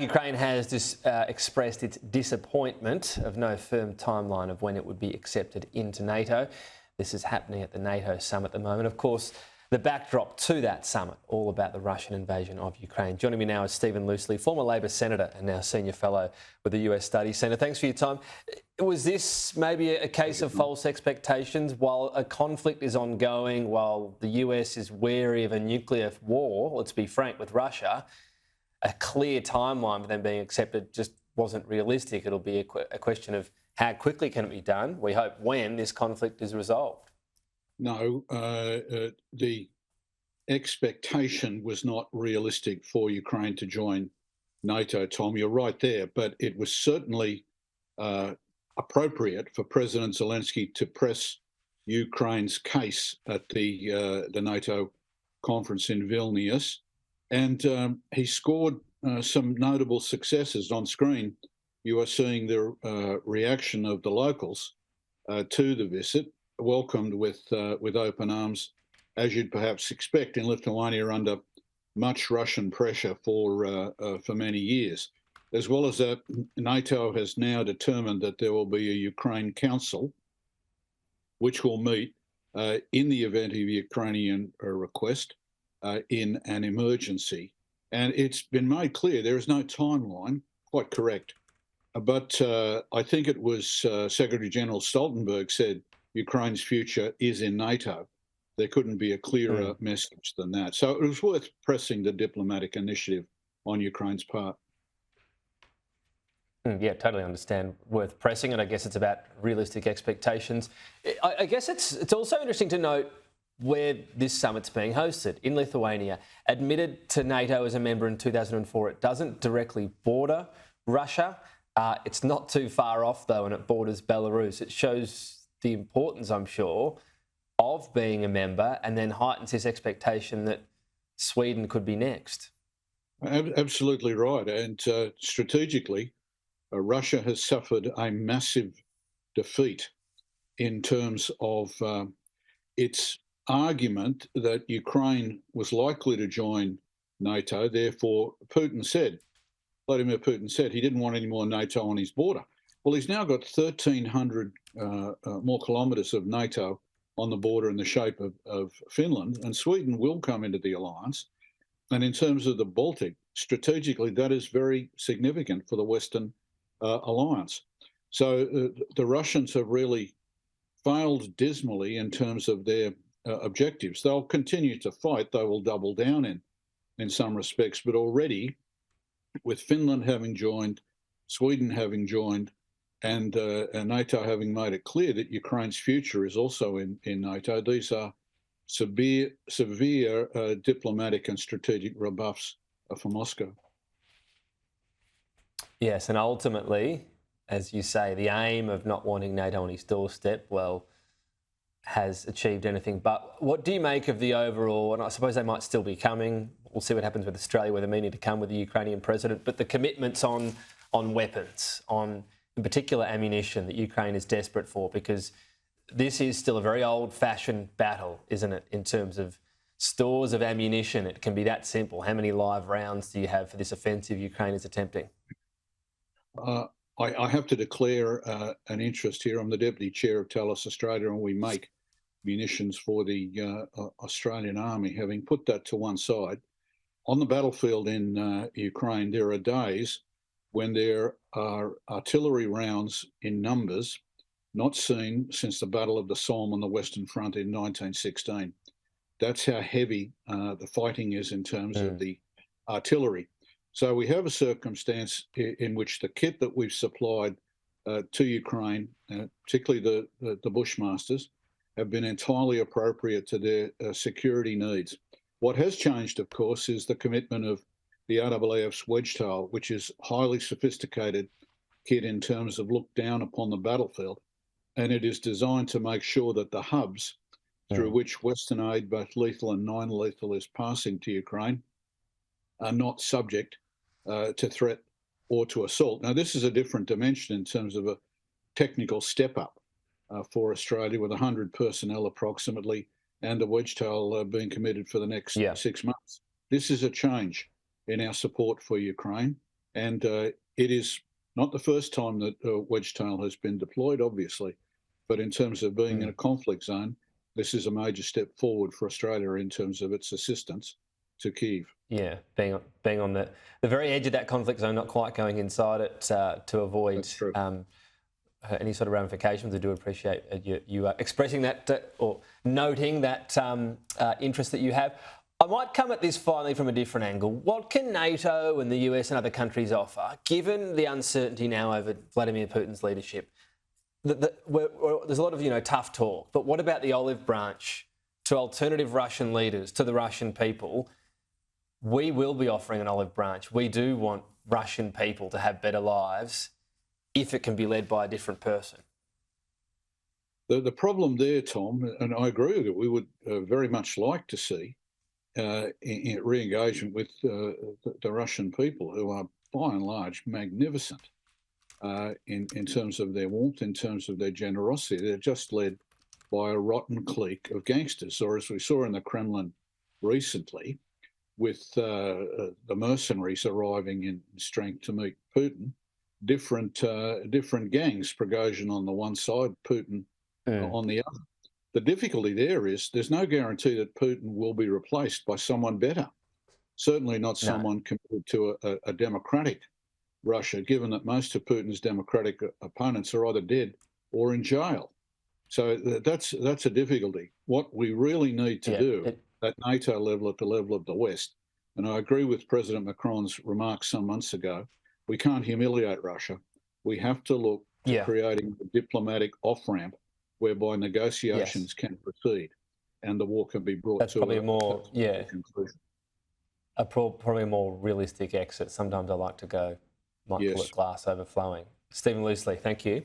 Ukraine has expressed its disappointment of no firm timeline of when it would be accepted into NATO. This is happening at the NATO summit at the moment. Of course, the backdrop to that summit, all about the Russian invasion of Ukraine. Joining me now is Stephen Loosley, former Labor Senator and now Senior Fellow with the US Studies Centre. Thanks for your time. Was this maybe a case of false expectations? While a conflict is ongoing, while the US is wary of a nuclear war, let's be frank, with Russia, a clear timeline for them being accepted just wasn't realistic. It'll be a question of how quickly can it be done. We hope when this conflict is resolved. No, the expectation was not realistic for Ukraine to join NATO, Tom. You're right there, but it was certainly appropriate for President Zelensky to press Ukraine's case at the NATO conference in Vilnius. And he scored some notable successes. On screen, you are seeing the reaction of the locals to the visit, welcomed with open arms, as you'd perhaps expect in Lithuania under much Russian pressure for many years. As well as that, NATO has now determined that there will be a Ukraine Council, which will meet in the event of a Ukrainian request in an emergency. And it's been made clear there is no timeline, quite correct. But I think it was Secretary General Stoltenberg said Ukraine's future is in NATO. There couldn't be a clearer message than that. So it was worth pressing the diplomatic initiative on Ukraine's part. Yeah, totally understand. Worth pressing it. I guess it's about realistic expectations. I guess it's also interesting to note where this summit's being hosted, in Lithuania. Admitted to NATO as a member in 2004, it doesn't directly border Russia. It's not too far off, though, and it borders Belarus. It shows the importance, I'm sure, of being a member, and then heightens this expectation that Sweden could be next. Absolutely right. And strategically, Russia has suffered a massive defeat in terms of its argument that Ukraine was likely to join NATO. Therefore, Vladimir Putin said he didn't want any more NATO on his border. Well, he's now got 1,300 more kilometres of NATO on the border in the shape of Finland, and Sweden will come into the alliance. And in terms of the Baltic, strategically, that is very significant for the Western alliance. So the Russians have really failed dismally in terms of their objectives. They'll continue to fight. They will double down in some respects, but already with Finland having joined, Sweden having joined, and NATO having made it clear that Ukraine's future is also in NATO, these are severe diplomatic and strategic rebuffs for Moscow. Yes, and ultimately, as you say, the aim of not wanting NATO on his doorstep, well, has achieved anything. But what do you make of the overall, and I suppose they might still be coming, we'll see what happens with Australia, whether they need to come with the Ukrainian president, but the commitments on weapons, on in particular ammunition that Ukraine is desperate for, because this is still a very old-fashioned battle, isn't it, in terms of stores of ammunition. It can be that simple. How many live rounds do you have for this offensive Ukraine is attempting? I have to declare an interest here. I'm the Deputy Chair of Talos Australia, and we make munitions for the Australian Army. Having put that to one side, on the battlefield in Ukraine, there are days when there are artillery rounds in numbers not seen since the Battle of the Somme on the Western Front in 1916. That's how heavy the fighting is in terms of the artillery. So we have a circumstance in which the kit that we've supplied to Ukraine, particularly the Bushmasters, have been entirely appropriate to their security needs. What has changed, of course, is the commitment of the RAAF's Wedgetail, which is highly sophisticated kit in terms of look down upon the battlefield. And it is designed to make sure that the hubs through which Western aid, both lethal and non-lethal, is passing to Ukraine are not subject to threat or to assault. Now, this is a different dimension in terms of a technical step up for Australia, with 100 personnel approximately, and the Wedgetail being committed for the next 6 months. This is a change in our support for Ukraine. And it is not the first time that Wedgetail has been deployed, obviously, but in terms of being in a conflict zone, this is a major step forward for Australia in terms of its assistance to Kyiv. Yeah, being on the very edge of that conflict zone, not quite going inside it to avoid any sort of ramifications. I do appreciate you expressing that or noting that interest that you have. I might come at this finally from a different angle. What can NATO and the US and other countries offer, given the uncertainty now over Vladimir Putin's leadership? There's a lot of tough talk, but what about the olive branch to alternative Russian leaders, to the Russian people? We will be offering an olive branch. We do want Russian people to have better lives if it can be led by a different person. The problem there, Tom, and I agree with it, we would very much like to see re-engagement with the Russian people, who are by and large magnificent in terms of their warmth, in terms of their generosity. They're just led by a rotten clique of gangsters, or as we saw in the Kremlin recently, with the mercenaries arriving in strength to meet Putin, different gangs, Prigozhin on the one side, Putin on the other. The difficulty there is there's no guarantee that Putin will be replaced by someone better. Certainly not someone committed to a democratic Russia, given that most of Putin's democratic opponents are either dead or in jail. So that's a difficulty. What we really need to do at NATO level, at the level of the West, and I agree with President Macron's remarks some months ago, we can't humiliate Russia. We have to look to creating a diplomatic off-ramp whereby negotiations can proceed and the war can be brought to probably a conclusion. Probably a more realistic exit. Sometimes I like to go, might call it glass overflowing. Stephen Loosley, thank you.